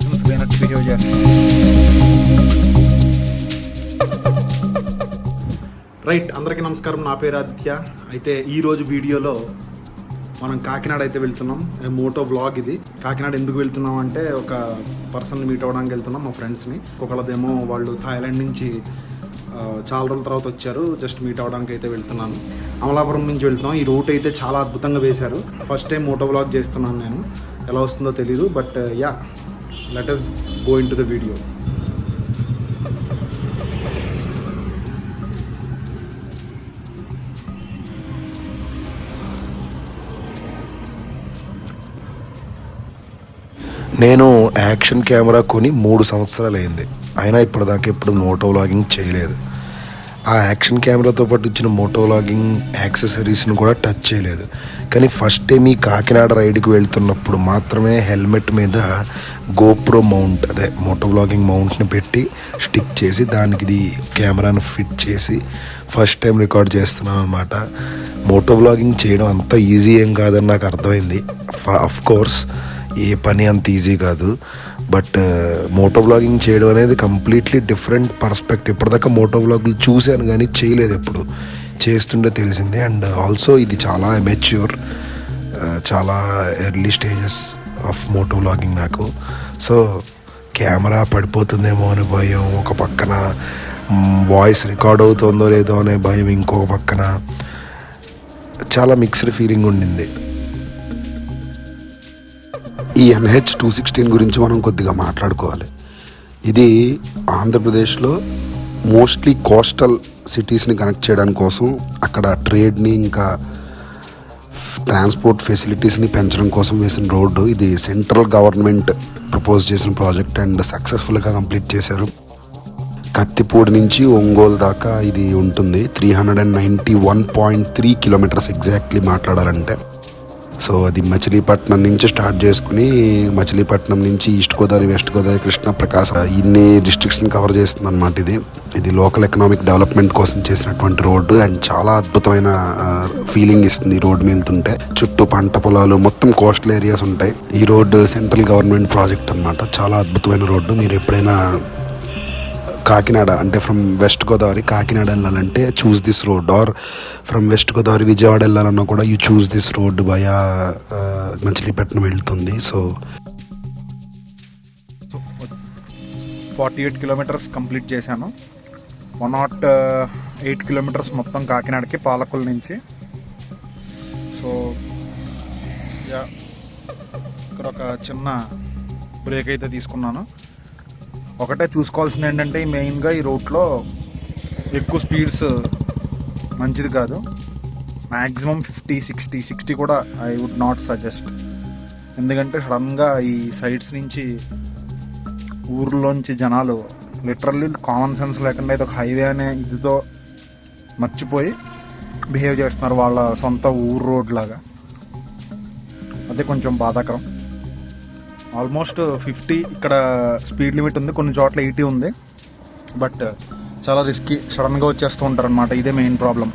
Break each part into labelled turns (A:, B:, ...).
A: Sense లేనట్టు behave చేస్తాను. Right, అందరికీ నమస్కారం. నా పేరు ఆదిత్య. అయితే ఈరోజు వీడియోలో మనం కాకినాడ అయితే వెళ్తున్నాం. మోటో వ్లాగ్ ఇది. కాకినాడ ఎందుకు వెళ్తున్నాం అంటే ఒక పర్సన్ మీట్ అవ్వడానికి వెళ్తున్నాం, మా ఫ్రెండ్స్ని. ఒకళ్ళదేమో వాళ్ళు థాయిలాండ్ నుంచి చాలా రోజుల తర్వాత వచ్చారు, జస్ట్ మీట్ అవ్వడానికి అయితే వెళ్తున్నాను. అమలాపురం నుంచి వెళ్తున్నాం. ఈ రూట్ అయితే చాలా అద్భుతంగా వేశారు. ఫస్ట్ టైం మోటో వ్లాగ్ చేస్తున్నాను నేను, ఎలా వస్తుందో తెలీదు. But yeah, let us go into the video.
B: నేను యాక్షన్ కెమెరా కొని 3 సంవత్సరాలు అయింది. అయినా ఇప్పటిదాకా ఎప్పుడు మోటో వ్లాగింగ్ చేయలేదు. ఆ యాక్షన్ కెమెరాతో పాటు ఇచ్చిన మోటో వ్లాగింగ్ యాక్సెసరీస్ని కూడా టచ్ చేయలేదు. కానీ ఫస్ట్ టైం ఈ కాకినాడ రైడ్కి వెళ్తున్నప్పుడు మాత్రమే హెల్మెట్ మీద గోప్రో మౌంట్, అదే మోటో వ్లాగింగ్ మౌంట్ని పెట్టి స్టిక్ చేసి దానికి ఇది కెమెరాను ఫిట్ చేసి ఫస్ట్ టైం రికార్డ్ చేస్తున్నాను అనమాట. మోటో వ్లాగింగ్ చేయడం అంత ఈజీ ఏం కాదని నాకు అర్థమైంది. అఫ్ కోర్స్ ఏ పని అంత ఈజీ కాదు, బట్ మోటో వ్లాగింగ్ చేయడం అనేది కంప్లీట్లీ డిఫరెంట్ పర్స్పెక్టివ్. ఇప్పటిదాకా మోటో వ్లాగులు చూశాను కానీ చేయలేదు, ఎప్పుడు చేస్తుంటే తెలిసింది. అండ్ ఆల్సో ఇది చాలా మెచ్యూర్, చాలా early stages of moto vlogging నాకు. సో కెమెరా పడిపోతుందేమో అని భయం, ఒక పక్కన వాయిస్ రికార్డ్ అవుతుందో లేదో అనే భయం, ఇంకొక పక్కన చాలా మిక్స్డ్ ఫీలింగ్ ఉండింది. ఈ NH216 గురించి మనం కొద్దిగా మాట్లాడుకోవాలి. ఇది ఆంధ్రప్రదేశ్లో మోస్ట్లీ కోస్టల్ సిటీస్ని కనెక్ట్ చేయడానికి కోసం, అక్కడ ట్రేడ్ని ఇంకా ట్రాన్స్పోర్ట్ ఫెసిలిటీస్ని పెంచడం కోసం వేసిన రోడ్డు. ఇది సెంట్రల్ గవర్నమెంట్ ప్రపోజ్ చేసిన ప్రాజెక్ట్ అండ్ సక్సెస్ఫుల్గా కంప్లీట్ చేశారు. కత్తిపూడి నుంచి ఒంగోలు దాకా ఇది ఉంటుంది. 391.3 కిలోమీటర్స్ ఎగ్జాక్ట్లీ మాట్లాడాలంటే. సో అది మచిలీపట్నం నుంచి స్టార్ట్ చేసుకుని, మచిలీపట్నం నుంచి ఈస్ట్ గోదావరి, వెస్ట్ గోదావరి, కృష్ణ, ప్రకాశం ఇన్ని డిస్ట్రిక్ట్స్ని కవర్ చేస్తుంది అనమాట. ఇది లోకల్ ఎకనామిక్ డెవలప్మెంట్ కోసం చేసినటువంటి రోడ్డు అండ్ చాలా అద్భుతమైన ఫీలింగ్ ఇస్తుంది ఈ రోడ్డు వెళ్తుంటే. చుట్టూ పంట పొలాలు, మొత్తం కోస్టల్ ఏరియాస్ ఉంటాయి. ఈ రోడ్డు సెంట్రల్ గవర్నమెంట్ ప్రాజెక్ట్ అనమాట. చాలా అద్భుతమైన రోడ్డు. మీరు ఎప్పుడైనా కాకినాడ అంటే ఫ్రమ్ వెస్ట్ గోదావరి కాకినాడ వెళ్ళాలంటే choose this road, or from west Godavari Vijayawada వెళ్ళాలన్నా కూడా you choose this road via Machilipatnam వెళ్తుంది. సో
A: 48 కిలోమీటర్స్ కంప్లీట్ చేశాను. 108 కిలోమీటర్స్ మొత్తం కాకినాడకి, పాలకొల్లు నుంచి. సో యా, ఇక్కడ ఒక చిన్న బ్రేక్ అయితే తీసుకున్నాను. ఒకటే చూసుకోవాల్సింది ఏంటంటే, మెయిన్గా ఈ రూట్లో ఎక్కువ స్పీడ్స్ మంచిది కాదు. మ్యాక్సిమం 50, 60 కూడా ఐ వుడ్ నాట్ సజెస్ట్. ఎందుకంటే సడన్గా ఈ సైడ్స్ నుంచి ఊర్లోంచి జనాలు లిటరల్లీ కామన్ సెన్స్ లేకుండా ఇది ఒక హైవే అనే ఇదితో మర్చిపోయి బిహేవ్ చేస్తున్నారు, వాళ్ళ సొంత ఊరు రోడ్ లాగా. అదే కొంచెం బాధాకరం. ఆల్మోస్ట్ 50 ఇక్కడ స్పీడ్ లిమిట్ ఉంది, కొన్ని చోట్ల 80 ఉంది. బట్ చాలా రిస్కీ, సడన్గా వచ్చేస్తూ ఉంటారు అనమాట. ఇదే మెయిన్ ప్రాబ్లం.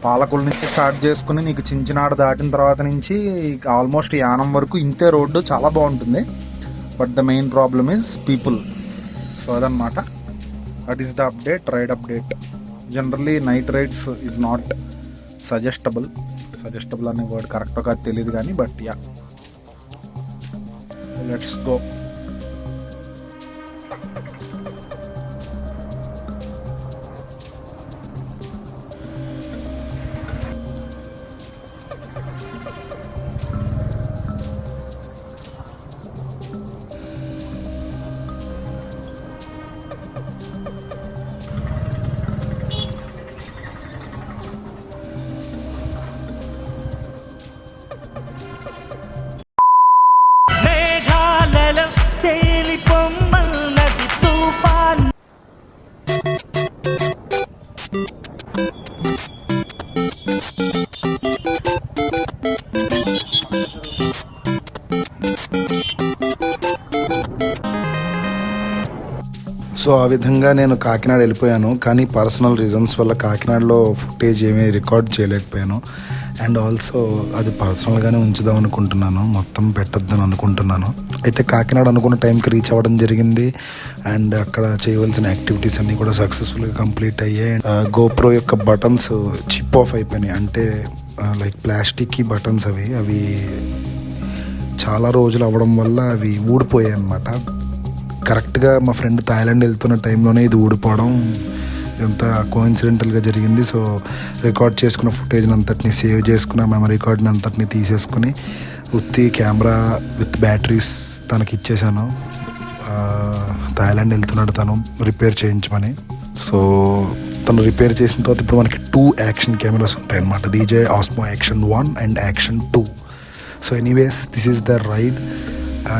A: పాలకొల్లు నుంచి స్టార్ట్ చేసుకుని నీకు చించినాడ దాటిన తర్వాత నుంచి ఆల్మోస్ట్ యానం వరకు ఇంతే రోడ్డు, చాలా బాగుంటుంది. But the main problem is people. So అదనమాట. That is the update, ride update. Generally night rides is not suggestable అనే వర్డ్ కరెక్ట్గా కాదు తెలియదు కానీ, but yeah, let's go.
B: So ఆ విధంగా నేను కాకినాడ వెళ్ళిపోయాను. కానీ పర్సనల్ రీజన్స్ వల్ల కాకినాడలో ఫుటేజ్ ఏమీ రికార్డ్ చేయలేకపోయాను. అండ్ ఆల్సో అది పర్సనల్గానే ఉంచుదాం అనుకుంటున్నాను, మొత్తం పెట్టొద్దని అనుకుంటున్నాను. అయితే కాకినాడ అనుకున్న టైంకి రీచ్ అవ్వడం జరిగింది. అండ్ అక్కడ చేయవలసిన యాక్టివిటీస్ అన్నీ కూడా సక్సెస్ఫుల్గా కంప్లీట్ అయ్యాయి. గోప్రో యొక్క బటన్స్ చిప్ ఆఫ్ అయిపోయినాయి. అంటే లైక్ ప్లాస్టిక్ బటన్స్ అవి చాలా రోజులు అవ్వడం వల్ల అవి ఊడిపోయాయి అన్నమాట. కరెక్ట్గా మా ఫ్రెండ్ థాయిలాండ్ వెళ్తున్న టైంలోనే ఇది ఊడిపోవడం ఇదంతా కోఇన్సిడెంటల్గా జరిగింది. సో రికార్డ్ చేసుకున్న ఫుటేజ్ని అంతటిని సేవ్ చేసుకున్న మెమరీ కార్డ్ని అంతటిని తీసేసుకుని ఉత్తి కెమెరా విత్ బ్యాటరీస్ తనకి ఇచ్చేసాను. థాయిలాండ్ వెళ్తున్నాడు తను రిపేర్ చేయించమని. సో తను రిపేర్ చేసిన తర్వాత ఇప్పుడు మనకి 2 యాక్షన్ కెమెరాస్ ఉంటాయన్నమాట, DJI Osmo Action 1 and Action 2. So anyways this is the ride.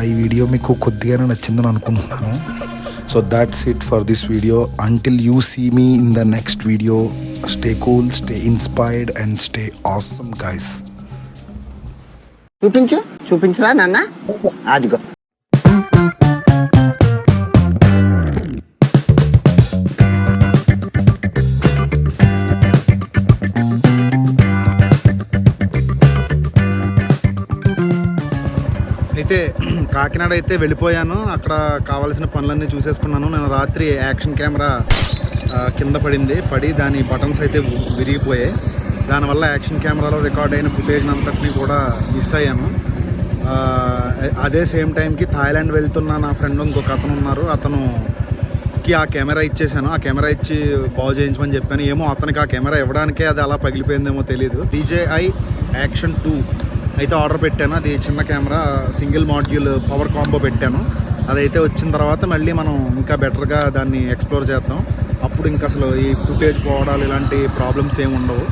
B: ఈ వీడియో మీకు కొద్దిగానే నచ్చిందని అనుకుంటున్నాను. So that's it for this video. Until you see me in the next video, stay cool, stay inspired and stay awesome guys.
C: చూపించరా నాన్న, అదిగో.
A: అయితే కాకినాడ అయితే వెళ్ళిపోయాను. అక్కడ కావాల్సిన పనులన్నీ చూసేసుకున్నాను. నేను రాత్రి యాక్షన్ కెమెరా కింద పడి దాని బటన్స్ అయితే విరిగిపోయాయి. దానివల్ల యాక్షన్ కెమెరాలో రికార్డ్ అయిన ఫుటేజ్ అంతటిని కూడా మిస్ అయ్యాను. అదే సేమ్ టైంకి థాయిలాండ్ వెళ్తున్న నా ఫ్రెండ్ ఇంకొక అతను ఉన్నారు, అతనుకి ఆ కెమెరా ఇచ్చేసాను. ఆ కెమెరా ఇచ్చి బాగు చేయించమని చెప్పాను. ఏమో అతనికి ఆ కెమెరా ఇవ్వడానికే అది అలా పగిలిపోయిందేమో తెలియదు. DJI Action 2 అయితే ఆర్డర్ పెట్టాను. అది చిన్న camera, single module power combo పెట్టాను. అదైతే వచ్చిన తర్వాత మళ్ళీ మనం ఇంకా బెటర్గా దాన్ని ఎక్స్ప్లోర్ చేద్దాం. అప్పుడు ఇంకా అసలు ఈ ఫుటేజ్ పోవడాలు ఇలాంటి ప్రాబ్లమ్స్ ఏమి ఉండవు.